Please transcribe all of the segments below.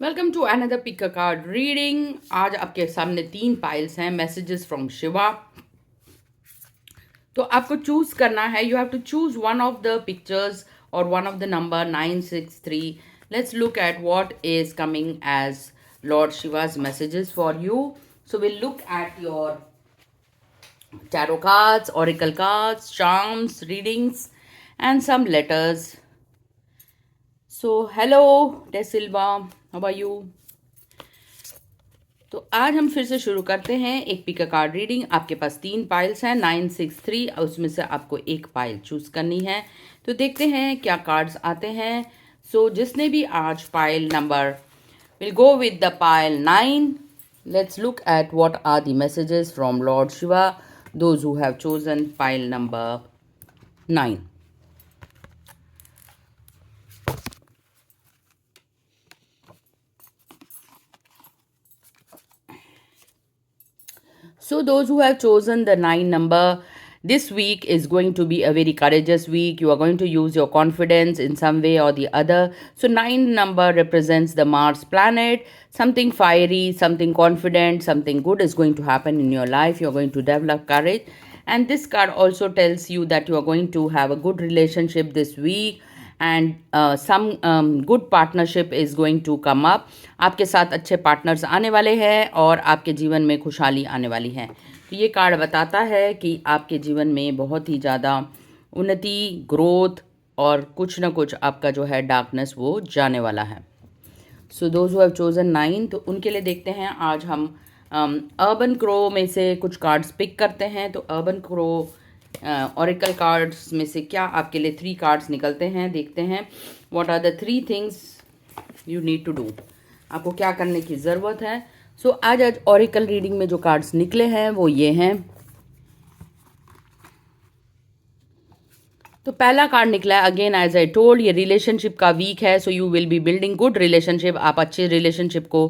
Welcome to another pick a card reading. आज आपके सामने 3 पाइल्स हैं, मैसेजेस फ्रॉम शिवा। तो आपको चूज करना है, you have to choose one of the pictures और one of the number 963। Let's look at what is coming as Lord Shiva's messages for you. So we'll look at your tarot cards, oracle cards, charms, readings, and some letters. So hello De Silva, how are you? तो आज हम फिर से शुरू करते हैं एक pick a card reading. आपके पास 3 पाइल्स हैं, 963, उसमें से आपको एक पाइल चूज करनी है। तो देखते हैं क्या कार्ड्स आते हैं। जिसने भी आज pile number, will go with the pile 9। Let's look at what are the messages from lord Shiva, those who have chosen pile number 9। So, those who have chosen the 9 number, this week is going to be a very courageous week. You are going to use your confidence in some way or the other. So, 9 number represents the Mars planet. Something fiery, something confident, something good is going to happen in your life. You are going to develop courage. And this card also tells you that you are going to have a good relationship this week. And some good partnership is going to come up. आपके साथ अच्छे partners आने वाले हैं और आपके जीवन में खुशहाली आने वाली है। तो ये कार्ड बताता है कि आपके जीवन में बहुत ही ज़्यादा उन्नति, ग्रोथ और कुछ ना कुछ आपका जो है डार्कनेस वो जाने वाला है। So those who have chosen 9, तो उनके लिए देखते हैं आज हम अर्बन क्रो में से कुछ कार्ड्स पिक करते हैं। तो अर्बन क्रो ऑरिकल कार्ड्स में से क्या आपके लिए 3 कार्ड्स निकलते हैं, देखते हैं what are the 3 things you need to do. आपको क्या करने की ज़रूरत है। आज ऑरिकल रीडिंग में जो कार्ड्स निकले हैं वो ये हैं। तो पहला कार्ड निकला है, अगेन एज आई टोल्ड, ये रिलेशनशिप का वीक है। So you will B building good relationship. आप अच्छे रिलेशनशिप को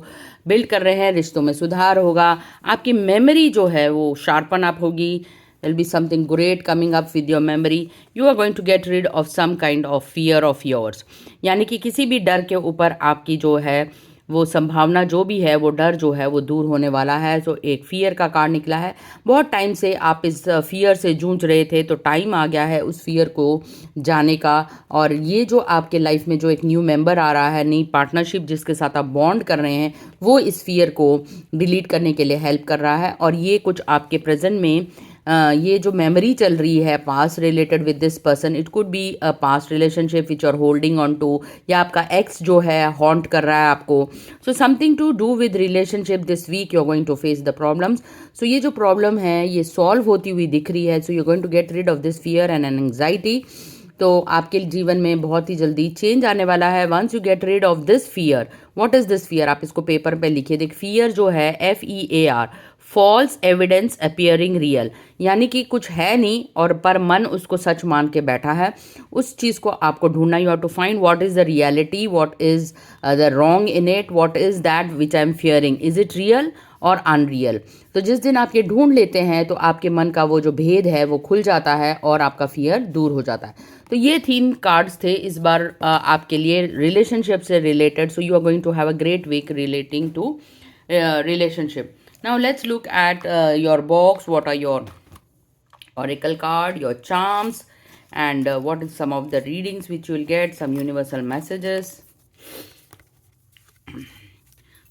बिल्ड कर रहे हैं, रिश्तों में सुधार होगा। आपकी मेमोरी जो है वो शार्पन अप होगी। There'll be something great coming up with your memory. You are going to get rid of some kind of fear of yours. यानी कि किसी भी डर के ऊपर आपकी जो है वो संभावना जो भी है, वो डर जो है वो दूर होने वाला है। एक फियर का कार्ड निकला है। बहुत टाइम से आप इस फियर से जूझ रहे थे, तो टाइम आ गया है उस फियर को जाने का। और ये जो आपके लाइफ में जो एक न्यू मेंबर आ रहा है, नई पार्टनरशिप जिसके साथ आप बॉन्ड कर रहे हैं, वो इस फियर को डिलीट करने के लिए हेल्प कर रहा है। और ये कुछ आपके प्रेजेंट में ये जो मेमोरी चल रही है past related with this person, it could be a past relationship which are holding on to, या आपका एक्स जो है हॉन्ट कर रहा है आपको। Something to do with relationship this week, you are going to face the problems. ये जो प्रॉब्लम है ये सॉल्व होती हुई दिख रही है। You are going to get rid of this fear and anxiety. तो आपके जीवन में बहुत ही जल्दी चेंज आने वाला है। Once you get rid of this fear, what is this fear, आप इसको पेपर पे लिखिए। देख, फियर जो है FEAR, false evidence appearing real, यानी कि कुछ है नहीं और पर मन उसको सच मान के बैठा है। उस चीज़ को आपको ढूंढना। You have to find what is the reality, what is the wrong in it, what is that which I am fearing, is it real और अनरियल। तो जिस दिन आप ये ढूंढ लेते हैं तो आपके मन का वो जो भेद है वो खुल जाता है और आपका फियर दूर हो जाता है। तो ये 3 कार्ड्स थे इस बार आपके लिए रिलेशनशिप से related. You are going to have a great week relating to relationship. Now let's look at your box. What are your oracle card, your charms, and what is some of the readings which you will get, some universal messages.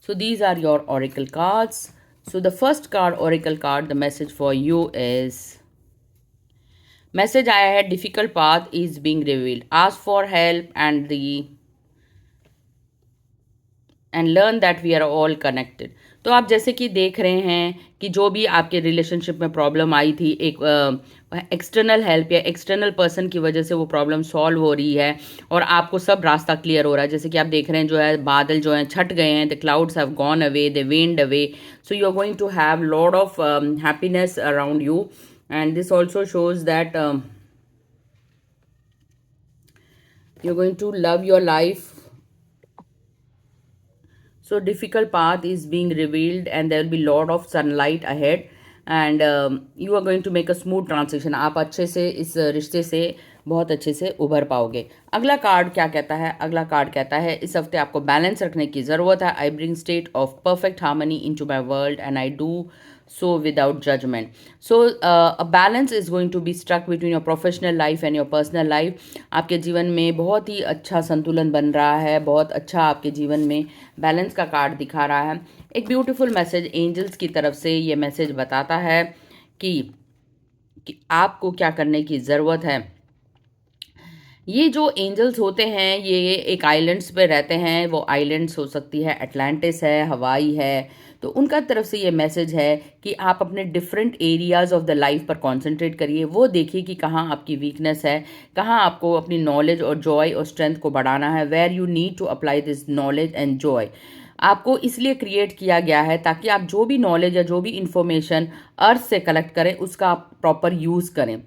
So these are your oracle cards. So the first card, oracle card, the message for you is, message आया है, difficult path is being revealed. Ask for help and learn that we are all connected. तो आप जैसे कि देख रहे हैं कि जो भी आपके रिलेशनशिप में प्रॉब्लम आई थी, एक एक्सटर्नल हेल्प या एक्सटर्नल पर्सन की वजह से वो प्रॉब्लम सॉल्व हो रही है और आपको सब रास्ता क्लियर हो रहा है। जैसे कि आप देख रहे हैं जो है बादल जो हैं छट गए हैं, the clouds have gone away, they went away. You are going to have lot of happiness around you, and this also shows that you are going to love your life. So difficult path is being revealed and there will be lot of sunlight ahead and you are going to make a smooth transition. आप अच्छे से इस रिश्ते से बहुत अच्छे से उभर पाओगे। अगला कार्ड क्या कहता है? अगला कार्ड कहता है इस हफ्ते आपको बैलेंस रखने की ज़रूरत है। I bring state of perfect harmony in to my world and I do so without judgment. So a balance is going to be struck between your professional life and your personal life. आपके जीवन में बहुत ही अच्छा संतुलन बन रहा है, बहुत अच्छा आपके जीवन में बैलेंस का कार्ड दिखा रहा है। एक ब्यूटीफुल मैसेज एंजल्स की तरफ से ये मैसेज बताता है कि आपको क्या करने की ज़रूरत है। ये जो एंजल्स होते हैं ये एक आइलैंड्स पे रहते हैं। वो आइलैंड्स हो सकती है अटलांटिस है, हवाई है, तो उनका तरफ से ये मैसेज है कि आप अपने different areas of the life पर कंसंट्रेट करिए। वो देखिए कि कहाँ आपकी वीकनेस है, कहाँ आपको अपनी नॉलेज और जॉय और स्ट्रेंथ को बढ़ाना है। Where you need to apply this knowledge and joy. आपको इसलिए क्रिएट किया गया है ताकि आप जो भी नॉलेज या जो भी इंफॉर्मेशन अर्थ से कलेक्ट करें उसका आप प्रॉपर यूज़ करें।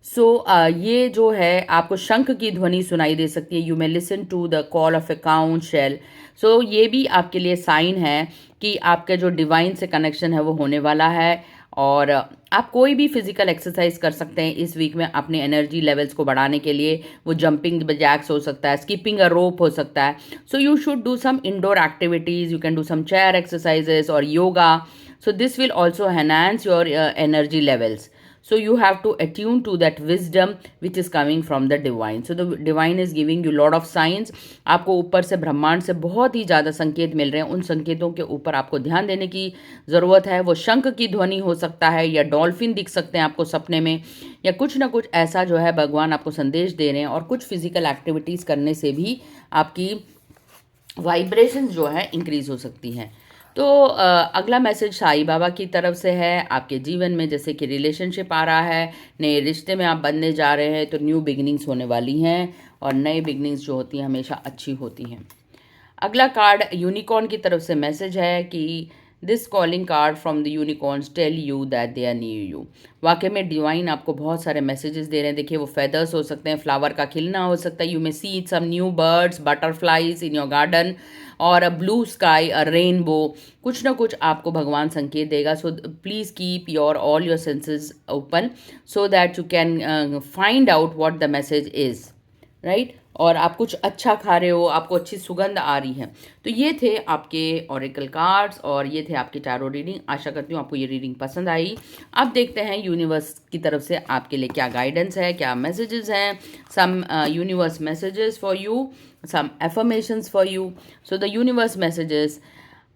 सो ये जो है आपको शंख की ध्वनि सुनाई दे सकती है। You may listen to the call of a conch shell. So ये भी आपके लिए साइन है कि आपके जो डिवाइन से कनेक्शन है वो होने वाला है। और आप कोई भी फिजिकल एक्सरसाइज कर सकते हैं इस वीक में अपने एनर्जी लेवल्स को बढ़ाने के लिए। वो जंपिंग जैक्स हो सकता है, स्किपिंग अ रोप हो सकता है। So you should do some indoor activities, you can do some chair exercises और yoga. So this will also enhance your energy levels. So you have to attune to that wisdom which is coming from the divine. So the divine is giving you lot of signs. आपको ऊपर से ब्रह्मांड से बहुत ही ज़्यादा संकेत मिल रहे हैं। उन संकेतों के ऊपर आपको ध्यान देने की ज़रूरत है। वो शंख की ध्वनि हो सकता है या डॉल्फिन दिख सकते हैं आपको सपने में, या कुछ ना कुछ ऐसा जो है भगवान आपको संदेश दे रहे हैं। और कुछ फिजिकल एक्टिविटीज़ करने से भी आपकी वाइब्रेशंस जो है इंक्रीज हो सकती हैं। तो अगला मैसेज साईं बाबा की तरफ से है आपके जीवन में। जैसे कि रिलेशनशिप आ रहा है, नए रिश्ते में आप बनने जा रहे हैं, तो न्यू बिगिनिंग्स होने वाली हैं और नए बिगिनिंग्स जो होती हैं हमेशा अच्छी होती हैं। अगला कार्ड यूनिकॉर्न की तरफ से मैसेज है कि this calling card from the unicorns tell you that they are near you. वाकई में डिवाइन आपको बहुत सारे मैसेजेस दे रहे हैं। देखिए वो फेदर्स हो सकते हैं, फ्लावर का खिलना हो सकता है, you may see some new birds, butterflies in your garden, और a blue sky, a rainbow. कुछ ना कुछ आपको भगवान संकेत देगा। So please keep your all your senses open so that you can find out what the message is, right. और आप कुछ अच्छा खा रहे हो, आपको अच्छी सुगंध आ रही है। तो ये थे आपके ऑरेकल कार्ड्स और ये थे आपकी टैरो रीडिंग। आशा करती हूँ आपको ये रीडिंग पसंद आई। अब देखते हैं यूनिवर्स की तरफ से आपके लिए क्या गाइडेंस है, क्या मैसेजेस हैं। Some universe messages for you, some affirmations for you. So the universe messages,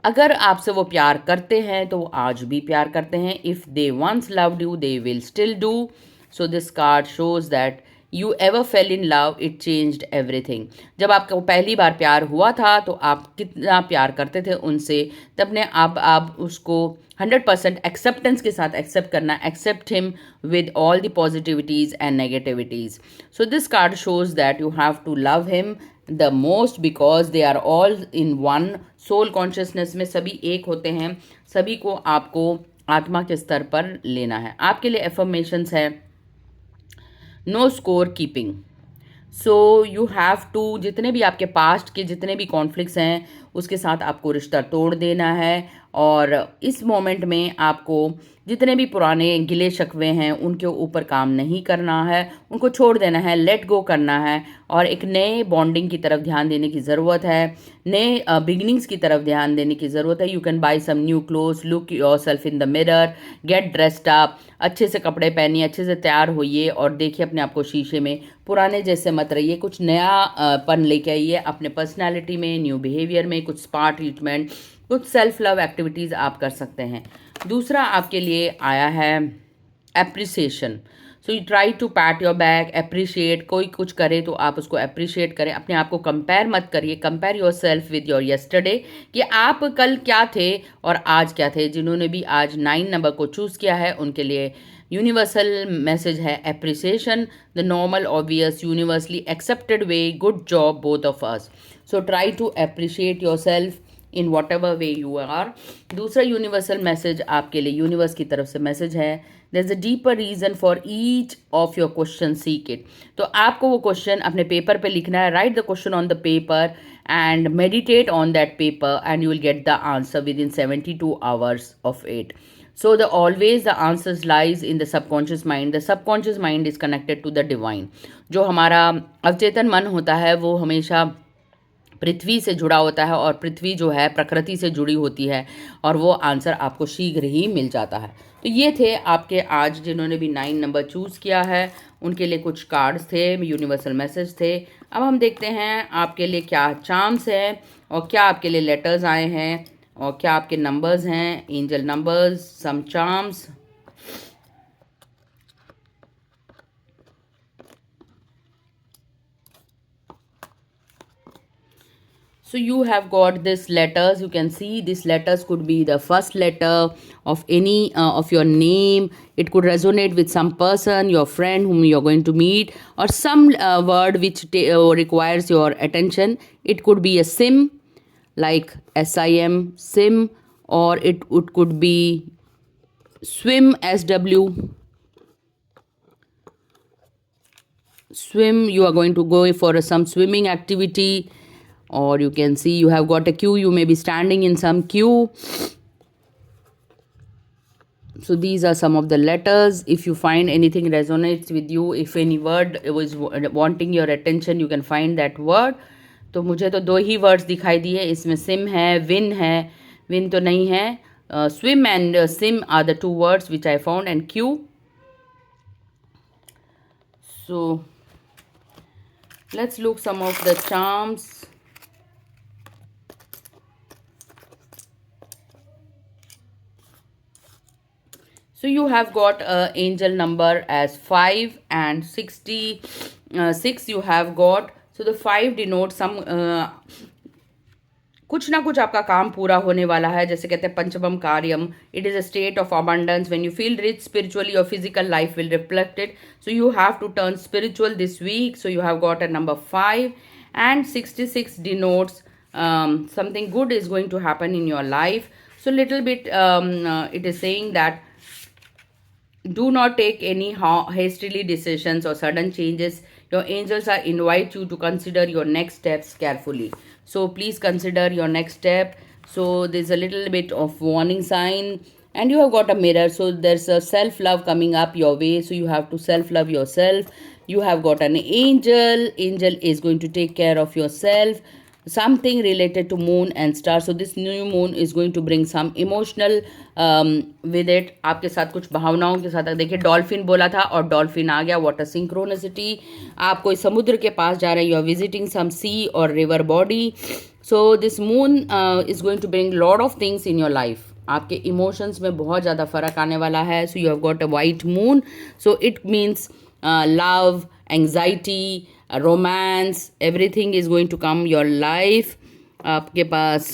अगर आपसे वो प्यार करते हैं तो वो आज भी प्यार करते हैं। If they once loved you they will still do. So this card shows that you ever fell in love, it changed everything. जब आपको पहली बार प्यार हुआ था तो आप कितना प्यार करते थे उनसे, तब ने आप उसको 100% एक्सेप्टेंस के साथ एक्सेप्ट करना। Accept him with all the positivities and negativities. So this card shows that you have to love him the most because they are all in one. Soul consciousness में सभी एक होते हैं, सभी को आपको आत्मा के स्तर पर लेना है। आपके लिए एफर्मेशंस है no score keeping. So you have to, जितने भी आपके पास्ट के जितने भी कॉन्फ्लिक्ट्स हैं उसके साथ आपको रिश्ता तोड़ देना है। और इस मोमेंट में आपको जितने भी पुराने गिले शिकवे हैं उनके ऊपर काम नहीं करना है, उनको छोड़ देना है, लेट गो करना है और एक नए बॉन्डिंग की तरफ ध्यान देने की ज़रूरत है, नए बिगिनिंग्स की तरफ ध्यान देने की ज़रूरत है। You can buy some new clothes, look yourself in the mirror, get dressed up. अच्छे से कपड़े पहनिए, अच्छे से तैयार होइए और देखिए अपने आप को शीशे में। पुराने जैसे मत रहिए, कुछ नया पन लेके आइए अपने पर्सनैलिटी में, न्यू बिहेवियर में। कुछ स्पा ट्रीटमेंट, कुछ सेल्फ लव एक्टिविटीज़ आप कर सकते हैं। दूसरा आपके लिए आया है appreciation. So you try to pat your back, appreciate. कोई कुछ करे तो आप उसको अप्रिशिएट करें। अपने आप को कंपेयर मत करिए। Compare your self with your yesterday, कि आप कल क्या थे और आज क्या थे। जिन्होंने भी आज 9 नंबर को चूज़ किया है उनके लिए यूनिवर्सल मैसेज है appreciation, the normal obvious universally accepted way, good job both of us. So try to appreciate yourself in whatever way you are. दूसरा यूनिवर्सल मैसेज आपके लिए यूनिवर्स की तरफ से मैसेज है there is a deeper reason for each of your question, seek it. तो आपको वो क्वेश्चन अपने पेपर पे लिखना है। Write the question on the paper and meditate on that paper and you will get the answer with in 72 hours of it. So the always the answers lies in the subconscious mind. The subconscious mind is connected to the divine. जो हमारा अवचेतन मन होता है वो हमेशा पृथ्वी से जुड़ा होता है, और पृथ्वी जो है प्रकृति से जुड़ी होती है, और वो आंसर आपको शीघ्र ही मिल जाता है। तो ये थे आपके आज जिन्होंने भी 9 नंबर चूज़ किया है, उनके लिए कुछ कार्ड्स थे, यूनिवर्सल मैसेज थे। अब हम देखते हैं आपके लिए क्या चांस है, और क्या आपके लिए लेटर्स आए हैं, और क्या आपके नंबर्स हैं, angel numbers, some charms. So you have got this letters. You can see these letters could be the first letter of any of your name. It could resonate with some person, your friend whom you are going to meet, or some word which requires your attention. It could be a sim, like SIM, sim, or it could be swim, SW, swim. You are going to go for some swimming activity, or you can see you have got a queue. You may be standing in some queue. So these are some of the letters. If you find anything resonates with you, if any word was wanting your attention, you can find that word. तो मुझे तो दो ही words दिखाई दिए, इसमें SIM है, win तो नहीं है, swim and sim are the two words which I found, and queue. So let's look some of the charms. So you have got angel number as 5 and 66 you have got. So the 5 denotes some कुछ ना कुछ आपका काम पूरा होने वाला है, जैसे कहते हैं पंचमम कार्यम. It is a state of abundance. When you feel rich spiritually, your physical life will reflect it. So you have to turn spiritual this week. So you have got a number 5 and 66 denotes something good is going to happen in your life. So little bit it is saying that do not take any hastily decisions or sudden changes. Your angels are invite you to consider your next steps carefully. So please consider your next step. So there's a little bit of warning sign, and you have got a mirror. So there's a self love coming up your way. So you have to self love yourself. You have got an angel. Angel is going to take care of yourself. Something related to moon and star. So this new moon is going to bring some emotional with it. आपके साथ कुछ भावनाओं के साथ. देखिए dolphin बोला था और डॉल्फिन आ गया. Water synchronicity. आप कोई समुद्र के पास जा रहे हैं. You are visiting some sea और river body. So this moon is going to bring lot of things in your life. आपके इमोशंस में बहुत ज़्यादा फर्क आने वाला है. So you have got a white moon. So it means love, anxiety, romance, everything is going to come your life. आपके पास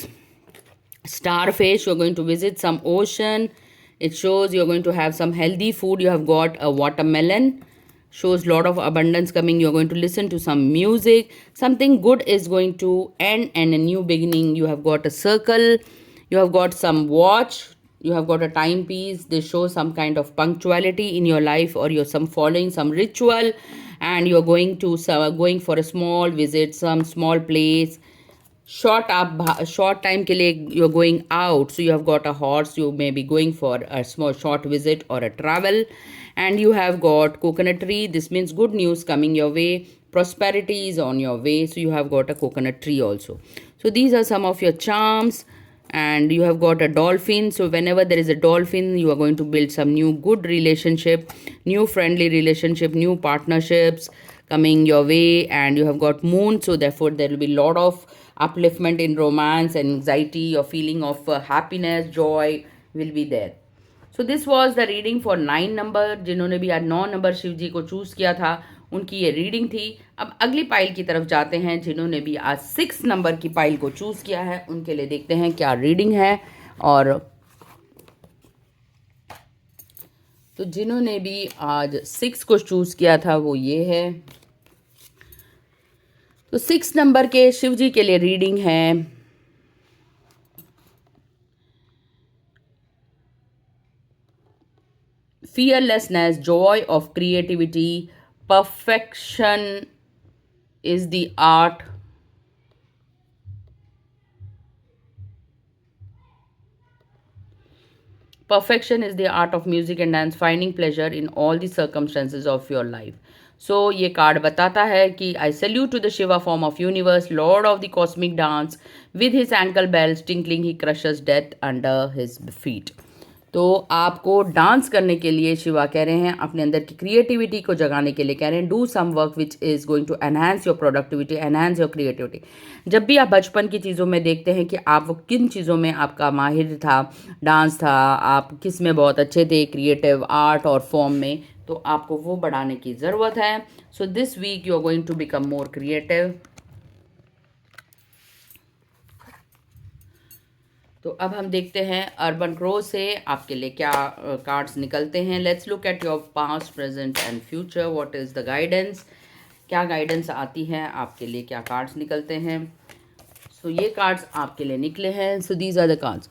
starfish, you're going to visit some ocean. It shows you're going to have some healthy food. You have got a watermelon, shows lot of abundance coming. You're going to listen to some music. Something good is going to end and a new beginning. You have got a circle. You have got some watch. You have got a timepiece. They show some kind of punctuality in your life, or you're some following some ritual, and you're going to going for a small visit, some small place. Short time के लिए you're going out. So you have got a horse. You may be going for a small short visit or a travel. And you have got coconut tree. This means good news coming your way. Prosperity is on your way. So you have got a coconut tree also. So these are some of your charms. And you have got a dolphin. So whenever there is a dolphin, you are going to build some new good relationship, new friendly relationship, new partnerships coming your way. And you have got moon. So therefore there will be a lot of upliftment in romance and anxiety. Or feeling of happiness, joy will be there. So this was the reading for 9 number. जिन्होंने भी आज 9 number Shiv जी को choose किया था, उनकी ये reading थी. अब अगली पाइल की तरफ जाते हैं. जिन्होंने भी आज 6 नंबर की पाइल को चूज़ किया है, उनके लिए देखते हैं क्या रीडिंग है. और तो जिन्होंने भी आज 6 को चूज़ किया था वो ये है. तो 6 नंबर के शिव जी के लिए रीडिंग है. Fearlessness, joy of creativity, perfection is the art. perfection is the art of music and dance, finding pleasure in all the circumstances of your life. सो ये कार्ड बताता है कि I salute to the Shiva form of universe, lord of the cosmic dance, with his ankle bells tinkling he crushes death under his feet. तो आपको dance करने के लिए शिवा कह रहे हैं, अपने अंदर की क्रिएटिविटी को जगाने के लिए कह रहे हैं, do some work which is going to enhance your productivity, enhance your creativity. जब भी आप बचपन की चीज़ों में देखते हैं कि आप वो किन चीज़ों में आपका माहिर था, डांस था, आप किस में बहुत अच्छे थे, क्रिएटिव आर्ट और फॉर्म में, तो आपको वो बढ़ाने की ज़रूरत है। So this week you are going to become more creative. तो अब हम देखते हैं अर्बन क्रॉ से आपके लिए क्या कार्ड्स निकलते हैं। Let's look at your past, present and future. What is the guidance, क्या गाइडेंस आती है आपके लिए, क्या कार्ड्स निकलते हैं। सो ये कार्ड्स आपके लिए निकले हैं। So these are the cards.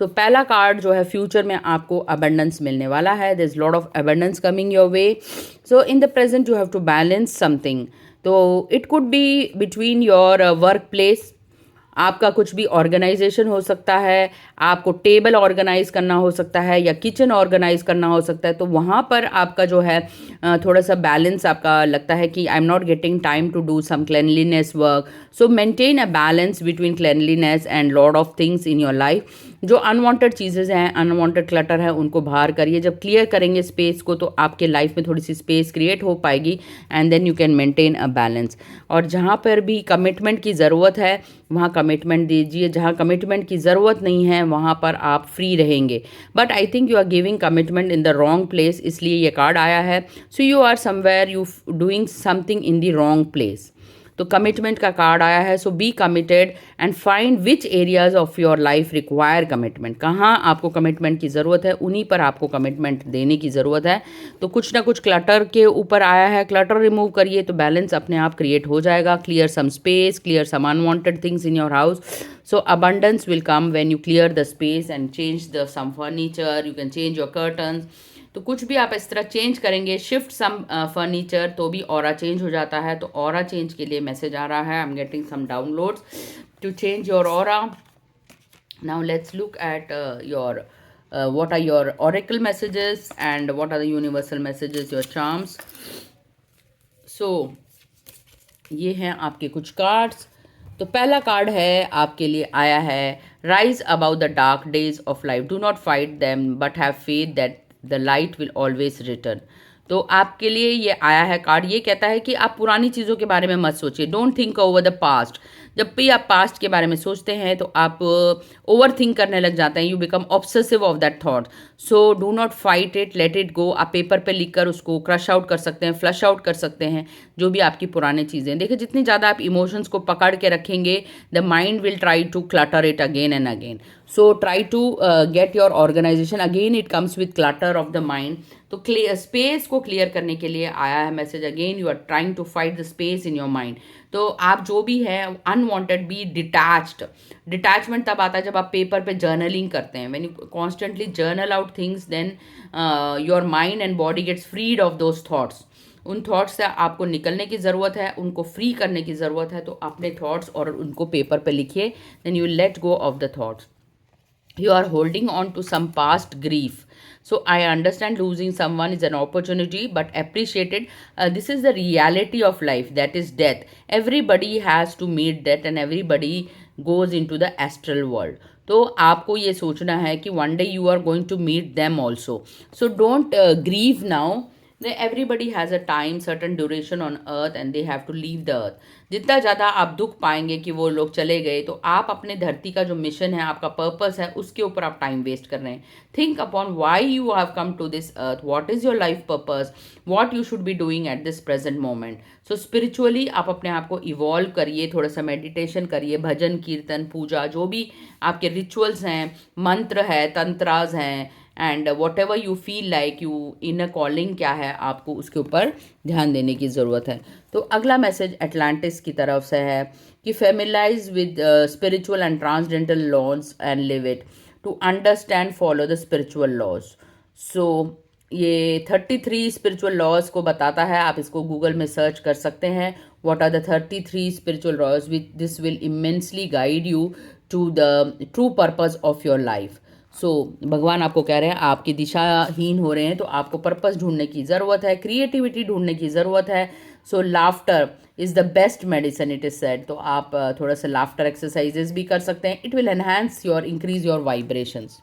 So पहला कार्ड जो है, फ्यूचर में आपको अबंडेंस मिलने वाला है। There is lot of abundance coming your way. So in the present you have to balance something. तो it could be between your work place, आपका कुछ भी ऑर्गेनाइजेशन हो सकता है, आपको टेबल ऑर्गेनाइज करना हो सकता है या किचन ऑर्गेनाइज करना हो सकता है। तो वहाँ पर आपका जो है थोड़ा सा बैलेंस आपका लगता है कि I am not getting time to do some cleanliness work. So maintain a balance between cleanliness and lot of things in your life. जो अनवांटेड चीज़ें हैं, अनवांटेड क्लटर है, उनको बाहर करिए। जब क्लियर करेंगे स्पेस को तो आपके लाइफ में थोड़ी सी स्पेस क्रिएट हो पाएगी and then you can maintain a balance. और जहाँ पर भी कमिटमेंट की ज़रूरत है वहाँ कमिटमेंट दीजिए, जहाँ कमिटमेंट की ज़रूरत नहीं है वहाँ पर आप फ्री रहेंगे। But I think you are giving commitment in the wrong place, इसलिए ये कार्ड आया है। So you are somewhere you doing something in the wrong place. तो कमिटमेंट का कार्ड आया है। So be committed and find which areas of your life require commitment. कहाँ आपको कमिटमेंट की ज़रूरत है, उन्हीं पर आपको कमिटमेंट देने की ज़रूरत है। तो कुछ ना कुछ क्लटर के ऊपर आया है, क्लटर रिमूव करिए तो बैलेंस अपने आप क्रिएट हो जाएगा। Clear some space, clear some unwanted things in your house. So abundance will come when you clear the space and change the some furniture. You can change your curtains. तो कुछ भी आप इस तरह चेंज करेंगे, shift सम furniture, तो भी aura change हो जाता है। तो ऑरा चेंज के लिए मैसेज आ रहा है, I am getting some downloads to change your aura. Now let's look at your what are your oracle messages and what are the universal messages, your charms. So ये हैं आपके कुछ cards. तो पहला कार्ड है आपके लिए आया है, rise about the dark days of life, do not fight them but have faith that the light will always return. तो आपके लिए ये आया है कार्ड, ये कहता है कि आप पुरानी चीज़ों के बारे में मत सोचिए। Don't think over the past. जब भी आप पास्ट के बारे में सोचते हैं तो आप ओवर थिंक करने लग जाते हैं, you become obsessive of that thought. So do not fight it, let it go. आप पेपर पे लिखकर उसको क्रश आउट कर सकते हैं, फ्लश आउट कर सकते हैं, जो भी आपकी पुरानी चीज़ें। देखिए, जितनी ज़्यादा आप इमोशंस को पकड़ के रखेंगे, the mind will try to clutter it again and again. So try to get your organisation, again it comes with clutter of the mind. तो स्पेस को क्लियर करने के लिए आया है message, again you are trying to fight the space in your mind. तो आप जो भी है अनवांटेड, बी डिटैच्ड। डिटैचमेंट तब आता है जब आप पेपर पे जर्नलिंग करते हैं। When you constantly journal out things, then your mind and body gets freed of those thoughts. उन थॉट्स से आपको निकलने की ज़रूरत है, उनको फ्री करने की ज़रूरत है। तो अपने थॉट्स और उनको पेपर पे लिखिए, then you let go of the thoughts. You are holding on to some past grief. So I understand losing someone is an opportunity, but appreciate it. This is the reality of life, that is death. Everybody has to meet death and everybody goes into the astral world. तो आपको ये सोचना है कि one day you are going to meet them also. So don't grieve now. Everybody has a time, certain duration on earth and they have to leave the earth. जितना ज़्यादा आप दुख पाएंगे कि वो लोग चले गए, तो आप अपने धरती का जो मिशन है, आपका पर्पस है, उसके ऊपर आप टाइम वेस्ट कर रहे हैं। Think upon why you have come to this earth, what is your life purpose, what you should be doing at this present moment. So spiritually आप अपने आप को इवॉल्व करिए, थोड़ा सा मेडिटेशन करिए, भजन कीर्तन पूजा, जो भी आपके रिचुअल्स हैं, मंत्र है, तंत्राज हैं, and what ever you feel like you in a calling क्या है, आपको उसके ऊपर ध्यान देने की ज़रूरत है। तो अगला मैसेज एटलांटिस की तरफ से है कि familiarize with spiritual and transcendental laws and live it, to understand follow the spiritual laws. So ये 33 स्पिरिचुअल लॉज को बताता है, आप इसको गूगल में सर्च कर सकते हैं। What are the 33 spiritual laws, which this will immensely guide you to the true purpose of your life. So भगवान आपको कह रहे हैं आपकी दिशाहीन हो रहे हैं, तो आपको पर्पस ढूंढने की ज़रूरत है, क्रिएटिविटी ढूंढने की ज़रूरत है. So laughter is the best medicine, it is said. तो आप थोड़ा सा लाफ्टर एक्सरसाइजेज भी कर सकते हैं. It will enhance your increase your vibrations.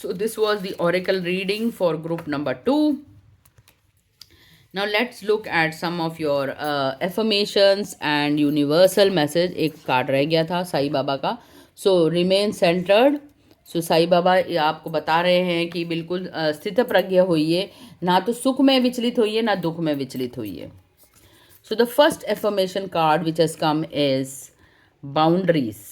So this was the oracle reading for group number 2. Now let's look at some of your affirmations and universal message. एक card रह गया था साईं बाबा का. So remain centered. So Sai Baba आपको बता रहे हैं कि बिल्कुल स्थित प्रज्ञ होइए, ना तो सुख में विचलित होइए ना दुख में विचलित होइए. So the first affirmation card which has come is boundaries.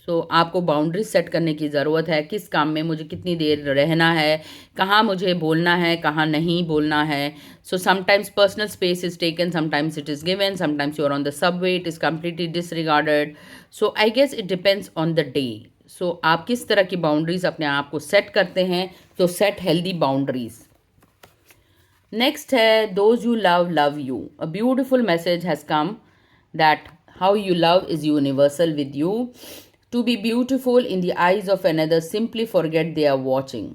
सो आपको बाउंड्री सेट करने की ज़रूरत है. किस काम में मुझे कितनी देर रहना है, कहाँ मुझे बोलना है, कहाँ नहीं बोलना है. So sometimes personal space is taken, sometimes it is given, sometimes you are on the subway, it is completely disregarded. So I guess it depends on the day. So आप किस तरह की बाउंड्रीज अपने आप को सेट करते हैं. तो सेट हेल्दी बाउंड्रीज. नेक्स्ट है those you love love you. A beautiful message has come that how you love is universal with you. To be beautiful in the eyes of another, simply forget they are watching.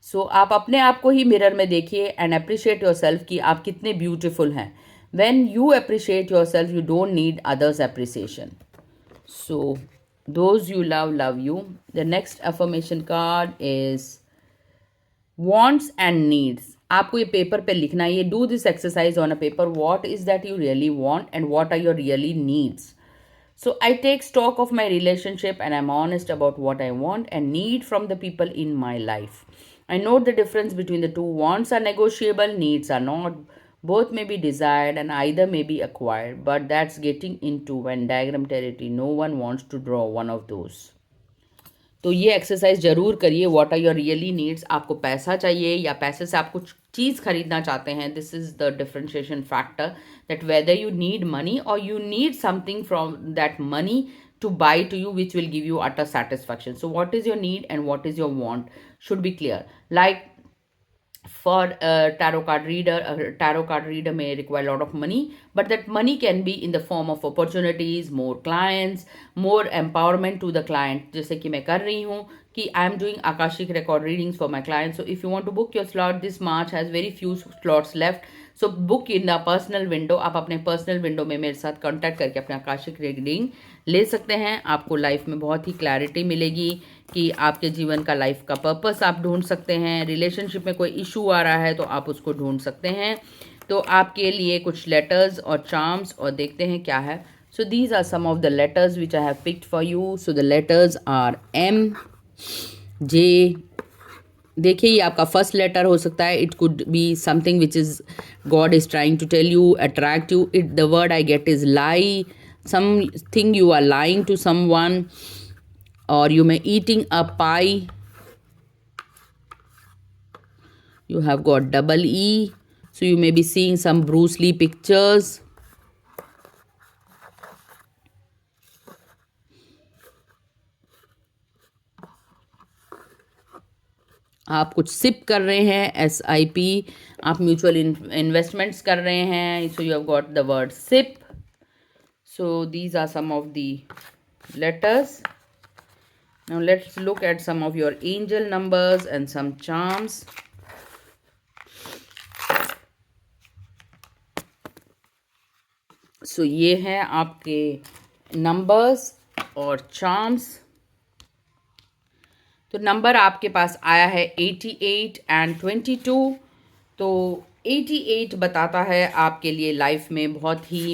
So आप अपने आप को ही mirror में देखिए and appreciate yourself कि आप कितने beautiful हैं. When you appreciate yourself, you don't need others' appreciation. So those you love love you. The next affirmation card is wants and needs. आपको ये पेपर पे लिखना है. ये do this exercise on a paper. What is that you really want and what are your really needs? So I take stock of my relationship and I'm honest about what I want and need from the people in my life. I know the difference between the two. Wants are negotiable, needs are not. Both may be desired and either may be acquired, but that's getting into Venn diagram territory. No one wants to draw one of those. तो ये exercise जरूर करिए. What are your really needs. आपको पैसा चाहिए या पैसे से आप कुछ चीज़ खरीदना चाहते हैं. This is the differentiation factor that whether you need money और you need something from that money to buy to you which will give you utter satisfaction. So what is your need and what is your want should be clear. Like for a tarot card reader may require a lot of money, but that money can be in the form of opportunities, more clients, more empowerment to the client. जैसे कि मैं कर रही हूँ कि I am doing Akashic record readings for my clients. So if you want to book your slot, this March has very few slots left. So book in the personal window. आप अपने personal window में मेरे साथ contact करके अपने Akashic reading ले सकते हैं. आपको लाइफ में बहुत ही क्लैरिटी मिलेगी कि आपके जीवन का लाइफ का पर्पस आप ढूंढ सकते हैं. रिलेशनशिप में कोई इशू आ रहा है तो आप उसको ढूंढ सकते हैं. तो आपके लिए कुछ लेटर्स और चार्म्स और देखते हैं क्या है. So these are some of the letters which I have picked for you. So the letters are M J. देखिए ये आपका फर्स्ट लेटर हो सकता है. It could be something which is God is trying to tell you, attract you. It the word I get is lie. Something you are lying to someone or you may eating a pie. You have got double E, so you may be seeing some Bruce Lee pictures. आप कुछ SIP कर रहे हैं, SIP. आप mutual investments कर रहे हैं. So you have got the word sip. So these are some of the letters. Now let's look at some of your angel numbers and some charms. So ये हैं आपके numbers और charms. तो number आपके पास आया है 88 and 22. तो 88 बताता है आपके लिए लाइफ में बहुत ही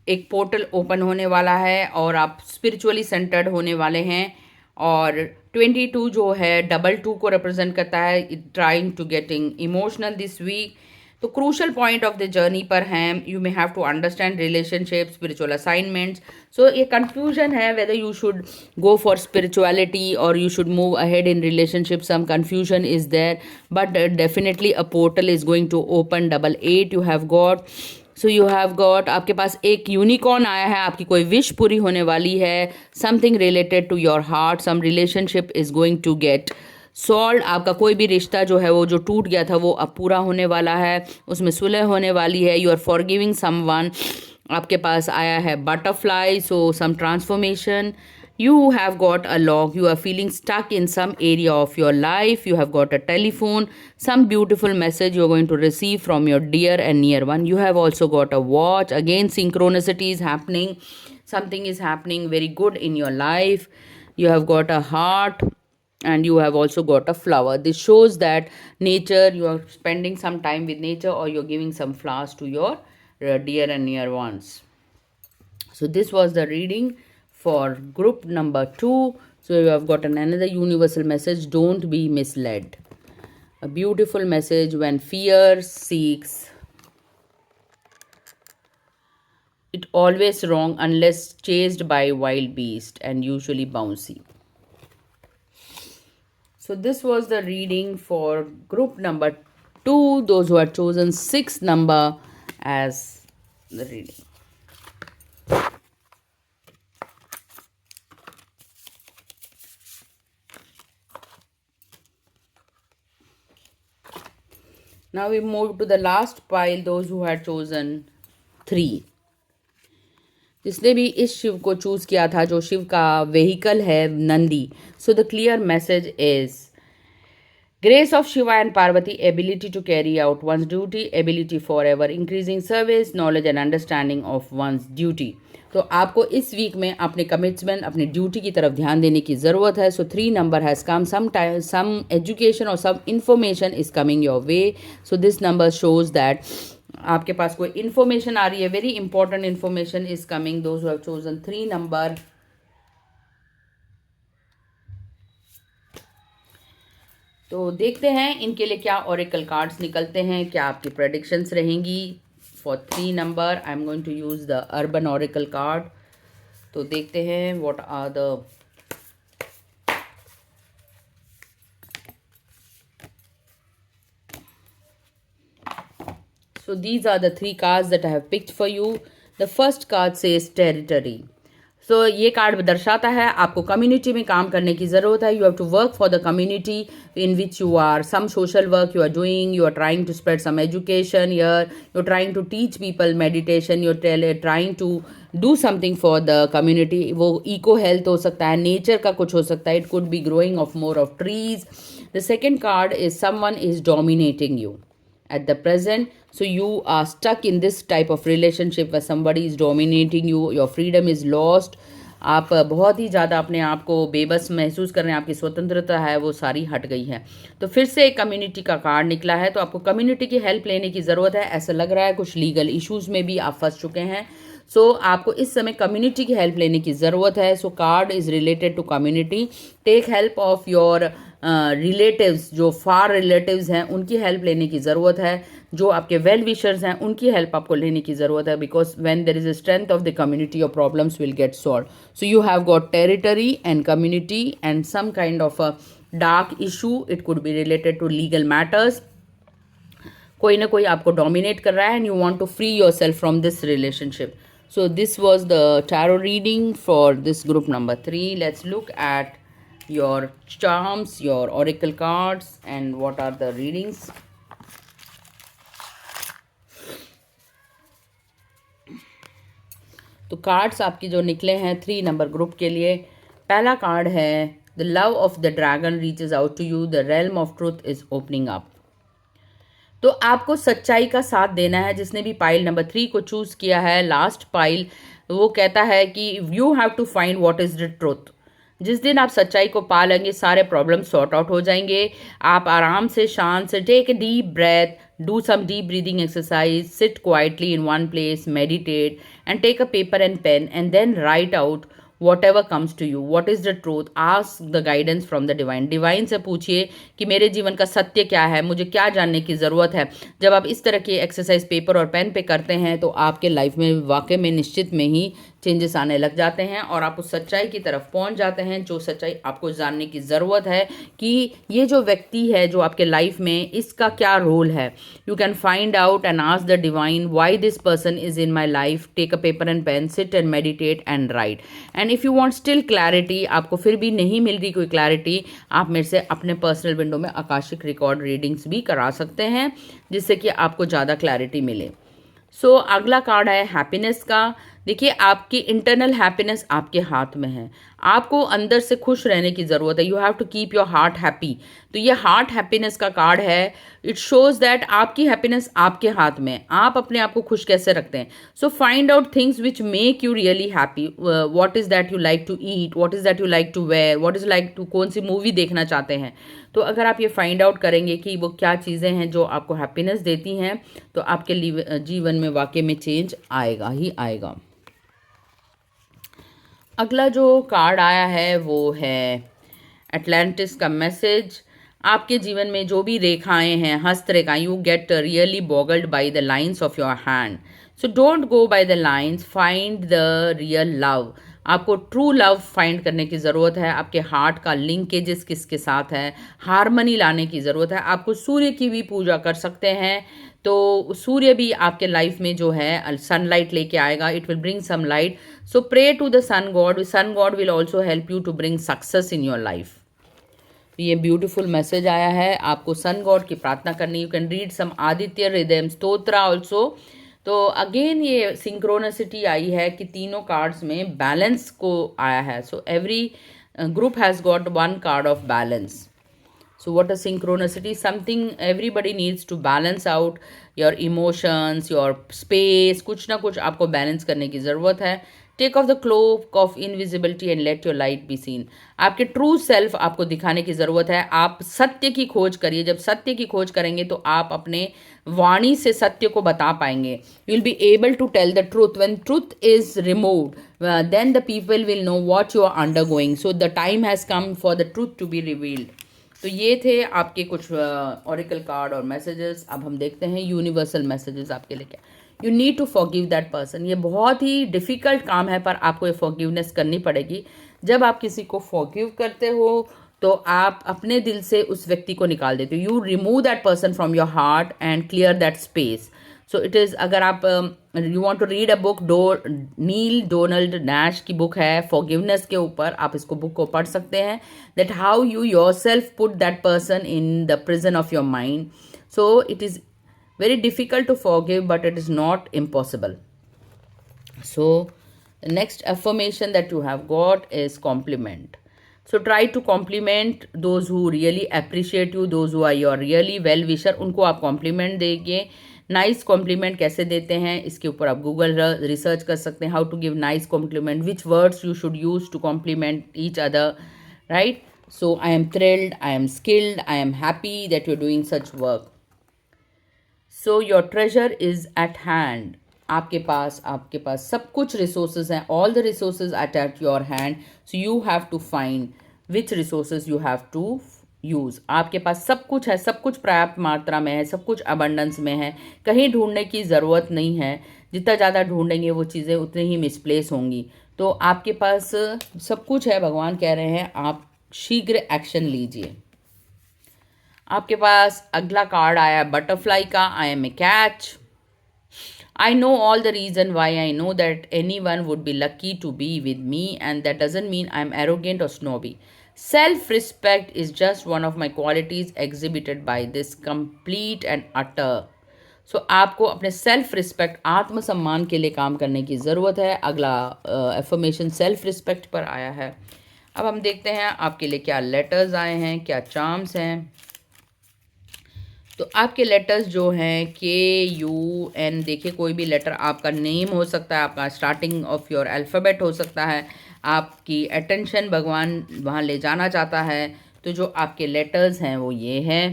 एक पोर्टल ओपन होने वाला है और आप स्पिरिचुअली सेंटर्ड होने वाले हैं. और 22 जो है डबल 2 को रिप्रेजेंट करता है. Trying to getting emotional this week. तो crucial point of the journey पर हैं. You may have to understand relationship, spiritual assignments. So ये कन्फ्यूजन है whether you should go for spirituality और you should move ahead in relationship. Some confusion is there but definitely a portal is going to open. Double 8 you have got. So you have got. आपके पास एक unicorn आया है. आपकी कोई wish पूरी होने वाली है. Something related to your heart. Some relationship is going to get solve. आपका कोई भी रिश्ता जो है वो जो टूट गया था वो अब पूरा होने वाला है. उसमें सुलह होने वाली है. You are forgiving someone. आपके पास आया है butterfly. So some transformation. You have got a log, you are feeling stuck in some area of your life, you have got a telephone, some beautiful message you are going to receive from your dear and near one. You have also got a watch, again synchronicity is happening, something is happening very good in your life. You have got a heart, and you have also got a flower. This shows that nature, you are spending some time with nature, or you're giving some flowers to your dear and near ones. So this was the reading for group number 2. So you have gotten another universal message: don't be misled. A beautiful message: when fear seeks, it always wrong unless chased by wild beast and usually bouncy. So this was the reading for group number 2, those who had chosen 6th number as the reading. Now we move to the last pile, those who had chosen 3. जिसने भी इस शिव को choose किया था, जो शिव का vehicle है Nandi. So the clear message is grace of Shiva and Parvati, ability to carry out one's duty, ability for ever increasing service, knowledge and understanding of one's duty. तो आपको इस वीक में अपने कमिटमेंट, अपनी ड्यूटी की तरफ ध्यान देने की ज़रूरत है. So 3 number has come, some education और some information is coming your way. So this number shows that आपके पास कोई इन्फॉर्मेशन आ रही है, very important information is coming. Those who have chosen 3 number. तो देखते हैं इनके लिए क्या ऑरेकल कार्ड्स निकलते हैं, क्या आपकी प्रेडिक्शंस रहेंगी. For 3 number I am going to use the urban oracle card. तो देखते हैं what are the so these are the 3 cards that I have picked for you. The first card says territory. सो ये card दर्शाता है आपको community में काम करने की ज़रूरत है. You have to work for the community in which you are. Some social work you are doing, you are trying to spread some education, you are trying to teach people meditation, you are trying to do something for the community. वो eco health हो सकता है, nature का कुछ हो सकता है. It could be growing of more of trees. The second card is someone is dominating you at the present. So you are stuck in this type of relationship where somebody is dominating you, your freedom is lost. आप बहुत ही ज़्यादा अपने आप को बेबस महसूस कर रहे हैं, आपकी स्वतंत्रता है वो सारी हट गई है. तो फिर से एक कम्युनिटी का कार्ड निकला है. तो आपको कम्युनिटी की हेल्प लेने की ज़रूरत है. ऐसा लग रहा है कुछ लीगल इश्यूज़ में भी आप फंस चुके हैं. सो आपको इस समय कम्युनिटी की हेल्प लेने की ज़रूरत है. So card is related to community. Take help of your relatives. जो फार रिलेटिव्स हैं उनकी हेल्प लेने की ज़रूरत है. जो आपके वेल विशर्स हैं उनकी हेल्प आपको लेने की ज़रूरत है. Because when there is a strength of the community your problems will get solve. So you have got territory and community and some kind of a dark issue. It could be related to legal matters. कोई ना कोई आपको dominate कर रहा है and you want to free yourself from this relationship. So this was the tarot reading for this group number 3. Let's look at your charms, your oracle cards, and what are the readings. तो cards आपकी जो निकले हैं 3 number group के लिए, पहला card है the love of the dragon reaches out to you, the realm of truth is opening up. तो आपको सच्चाई का साथ देना है. जिसने भी पाइल नंबर 3 को चूज़ किया है, लास्ट पाइल, वो कहता है कि you have to find what is the truth. जिस दिन आप सच्चाई को पा लेंगे सारे प्रॉब्लम सॉर्ट आउट हो जाएंगे. आप आराम से शांत से take a deep breath, do some deep breathing exercise, sit quietly in one place, meditate and take a paper and pen and then write out whatever comes to you. What is the truth? Ask the guidance from the divine. Divine से पूछिए कि मेरे जीवन का सत्य क्या है, मुझे क्या जानने की ज़रूरत है. जब आप इस तरह की एक्सरसाइज पेपर और पेन पे करते हैं तो आपके लाइफ में वाकई में निश्चित में ही चेंजेस आने लग जाते हैं और आप उस सच्चाई की तरफ पहुंच जाते हैं जो सच्चाई आपको जानने की ज़रूरत है कि ये जो व्यक्ति है जो आपके लाइफ में, इसका क्या रोल है. You can find out and ask the divine why this person is in my life. Take a paper and pen, sit and meditate and write. And if you want still clarity, आपको फिर भी नहीं मिल रही कोई clarity, आप मेरे से अपने पर्सनल विंडो में आकाशिक रिकॉर्ड रीडिंग्स भी करा सकते हैं जिससे कि आपको ज़्यादा क्लैरिटी मिले. सो अगला कार्ड है हैप्पीनेस का. देखिए, आपकी इंटरनल हैप्पीनेस आपके हाथ में है। आपको अंदर से खुश रहने की ज़रूरत है। You have to keep your heart happy. तो ये हार्ट हैप्पीनेस का कार्ड है। इट शोज़ दैट आपकी हैप्पीनेस आपके हाथ में है। आप अपने आप को खुश कैसे रखते हैं। So find out things which make you really happy. What is that you like to eat, what is that you like to wear, what is like to, कौन सी मूवी देखना चाहते हैं। तो अगर आप ये फाइंड आउट करेंगे कि वो क्या चीज़ें हैं जो आपको हैप्पीनेस देती हैं, तो आपके जीवन में वाकई में चेंज आएगा ही आएगा। अगला जो कार्ड आया है वो है एटलांटिस का मैसेज। आपके जीवन में जो भी रेखाएं हैं, हस्तरेखाएं, you get really boggled by the lines of your hand. So don't go by the lines, find the real love. आपको ट्रू लव फाइंड करने की ज़रूरत है। आपके हार्ट का लिंकेजेस किसके साथ है, हारमनी लाने की ज़रूरत है। आपको सूर्य की भी पूजा कर सकते हैं। तो सूर्य भी आपके लाइफ में जो है सनलाइट लेके आएगा। It will bring some light. So pray to the sun god. Sun god will also help you to bring success in your life. ये ब्यूटीफुल मैसेज आया है। आपको सन गॉड की प्रार्थना करनी। You can read some Aditya Hridaya Stotra also. तो again ये synchronicity आई है कि तीनों कार्ड्स में बैलेंस को आया है। So every group has got one card of balance. So what a synchronicity, something everybody needs to balance out your emotions, your space, कुछ ना कुछ आपको बैलेंस करने की ज़रूरत है. Take off the cloak of invisibility and let your light be seen. आपके true self आपको दिखाने की ज़रूरत है. आप सत्य की खोज करिए. जब सत्य की खोज करेंगे तो आप अपने वाणी से सत्य को बता पाएंगे. You will be able to tell the truth. When truth is removed then the people will know what you are undergoing. So the time has come for the truth to be revealed. तो ये थे आपके कुछ auricle card और messages. अब हम देखते हैं यूनिवर्सल मैसेजेस आपके लिए क्या. You need to forgive that person. ये बहुत ही डिफ़िकल्ट काम है पर आपको ये फॉरगिवनेस करनी पड़ेगी. जब आप किसी को फॉरगिव करते हो तो आप अपने दिल से उस व्यक्ति को निकाल देते हो. You remove that person from your heart and clear that space. So it is, अगर आप you want to read a book, Neil Donald Nash की बुक है फॉरगिवनेस के ऊपर. आप इसको बुक को पढ़ सकते हैं. That how you yourself put that person in the prison of your mind. So it is very difficult to forgive, but it is not impossible. So the next affirmation that you have got is compliment. So try to compliment those who really appreciate you, those who are your really well wisher. उनको आप compliment देंगे. Nice complement कैसे देते हैं इसके ऊपर आप Google research कर सकते हैं. How to give nice compliment, which words you should use to compliment each other, right. So I am thrilled, I am skilled, I am happy that you are doing such work. So your treasure is at hand. आपके पास सब कुछ resources हैं. All the resources at your hand. So you have to find which resources you have to use. आपके पास सब कुछ है, सब कुछ पर्याप्त मात्रा में है, सब कुछ अबंडेंस में है. कहीं ढूंढने की ज़रूरत नहीं है. जितना ज़्यादा ढूंढेंगे वो चीज़ें उतनी ही मिसप्लेस होंगी. तो आपके पास सब कुछ है. भगवान कह रहे हैं आप शीघ्र एक्शन लीजिए. आपके पास अगला कार्ड आया बटरफ्लाई का. I am a catch. I know all the reason why I know that anyone would be lucky to be with me, and that doesn't mean I'm arrogant or snobby. Self-respect is just one of my qualities exhibited by this complete and utter. So आपको अपने self respect, आत्मसम्मान के लिए काम करने की ज़रूरत है. अगला एफर्मेशन सेल्फ रिस्पेक्ट पर आया है. अब हम देखते हैं आपके लिए क्या लेटर्स आए हैं, क्या चार्म्स हैं. तो आपके लेटर्स जो हैं KUN, देखिए कोई भी लेटर आपका नेम हो सकता है, आपका स्टार्टिंग ऑफ योर अल्फ़ाबेट हो सकता है. आपकी अटेंशन भगवान वहाँ ले जाना चाहता है. तो जो आपके लेटर्स हैं वो ये हैं.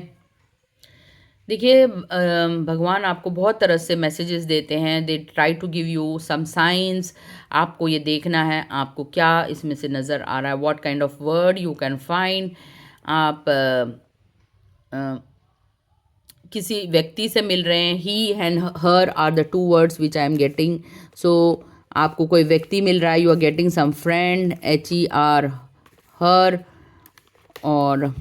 देखिए भगवान आपको बहुत तरह से मैसेजेस देते हैं. They try to give you some science. आपको ये देखना है आपको क्या इसमें से नज़र आ रहा है. What kind of word you can find. आप किसी व्यक्ति से मिल रहे हैं. He and her are the two words which I am getting. So आपको कोई व्यक्ति मिल रहा है. You are getting some friend, HER, her. और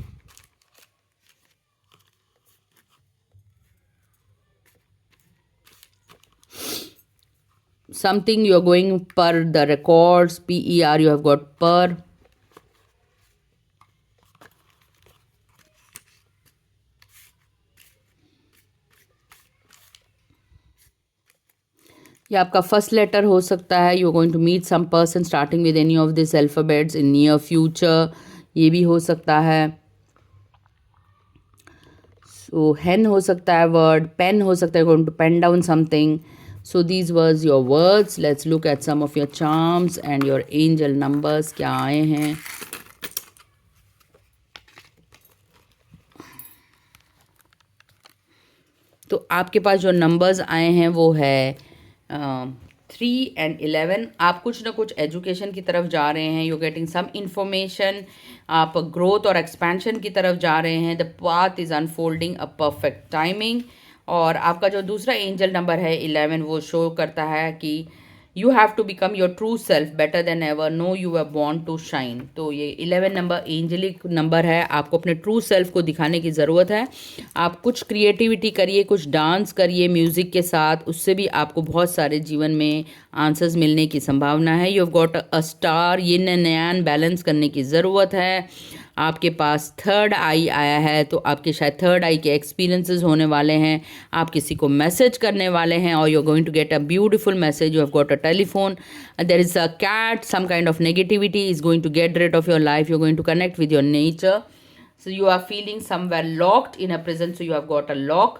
something you are going per the records, PER, you have got per. ये आपका first letter हो सकता है. You are going to meet some person starting with any of this alphabets in near future. ये भी हो सकता है. सो hen हो सकता है वर्ड. पेन हो सकता है, going to pen down something. So these was your words. Let's look at some of your charms and your angel numbers. क्या आए हैं. तो आपके पास जो नंबर्स आए हैं वो है 3 and 11. आप कुछ ना कुछ एजुकेशन की तरफ जा रहे हैं. You getting some information. आप ग्रोथ और एक्सपेंशन की तरफ जा रहे हैं. The path is unfolding a perfect timing. और आपका जो दूसरा एंजल नंबर है 11, वो शो करता है कि you have to become your true self better than ever. No you are born to shine. तो ये 11 नंबर एंजलिक नंबर है. आपको अपने ट्रू सेल्फ को दिखाने की ज़रूरत है. आप कुछ क्रिएटिविटी करिए, कुछ डांस करिए म्यूज़िक के साथ. उससे भी आपको बहुत सारे जीवन में आंसर्स मिलने की संभावना है. You have got a star. Yin and yang balance करने की ज़रूरत है. आपके पास थर्ड आई आया है, तो आपके शायद थर्ड आई के एक्सपीरियंसेस होने वाले हैं. आप किसी को मैसेज करने वाले हैं और you are going to get a beautiful message. You have got a telephone. There is a cat. Some kind of negativity is going to get rid of your life. You are going to connect with your nature. So you are feeling somewhere locked in a prison. So you have got a lock.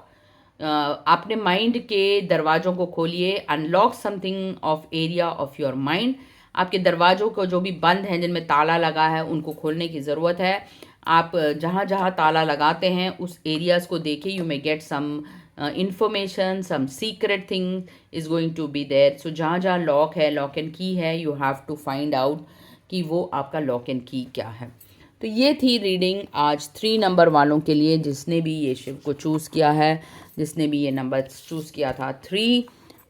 अपने mind के दरवाज़ों को खोलिए. Unlock something of area of your mind. आपके दरवाज़ों को जो भी बंद हैं, जिनमें ताला लगा है, उनको खोलने की ज़रूरत है. आप जहाँ जहाँ ताला लगाते हैं उस एरियाज़ को देखिए. You may get some information. Some secret thing is going to be there. So जहाँ जहाँ लॉक है, लॉक एंड की है, you have to find out कि वो आपका लॉक एंड की क्या है. तो ये थी रीडिंग आज 3 नंबर वालों के लिए. जिसने भी ये शिव को चूज़ किया है, जिसने भी ये नंबर चूज़ किया था 3,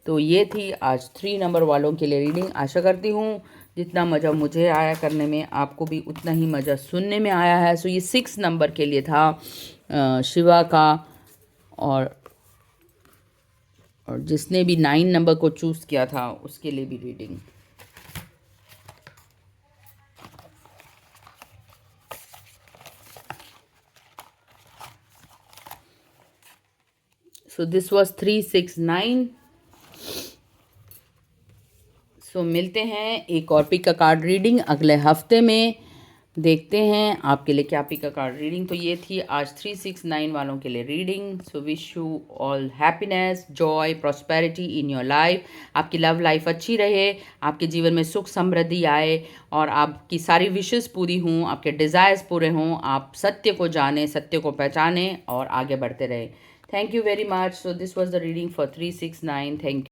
तो ये थी आज 3 नंबर वालों के लिए रीडिंग. आशा करती हूँ जितना मज़ा मुझे आया करने में, आपको भी उतना ही मज़ा सुनने में आया है. सो ये 6 नंबर के लिए था शिवा का. और जिसने भी 9 नंबर को चूज़ किया था उसके लिए भी रीडिंग. So this was 369. सो मिलते हैं एक और पिक का कार्ड रीडिंग अगले हफ्ते में. देखते हैं आपके लिए क्या पिक का कार्ड रीडिंग. तो ये थी आज 369 वालों के लिए reading. So wish you all happiness, Joy, prosperity in your life. आपकी लव लाइफ अच्छी रहे, आपके जीवन में सुख समृद्धि आए और आपकी सारी विशेस पूरी हों, आपके डिज़ायर्स पूरे हों. आप सत्य को जाने, सत्य को पहचानें और आगे बढ़ते रहें. Thank you very much. So this was the reading for 369. Thank you.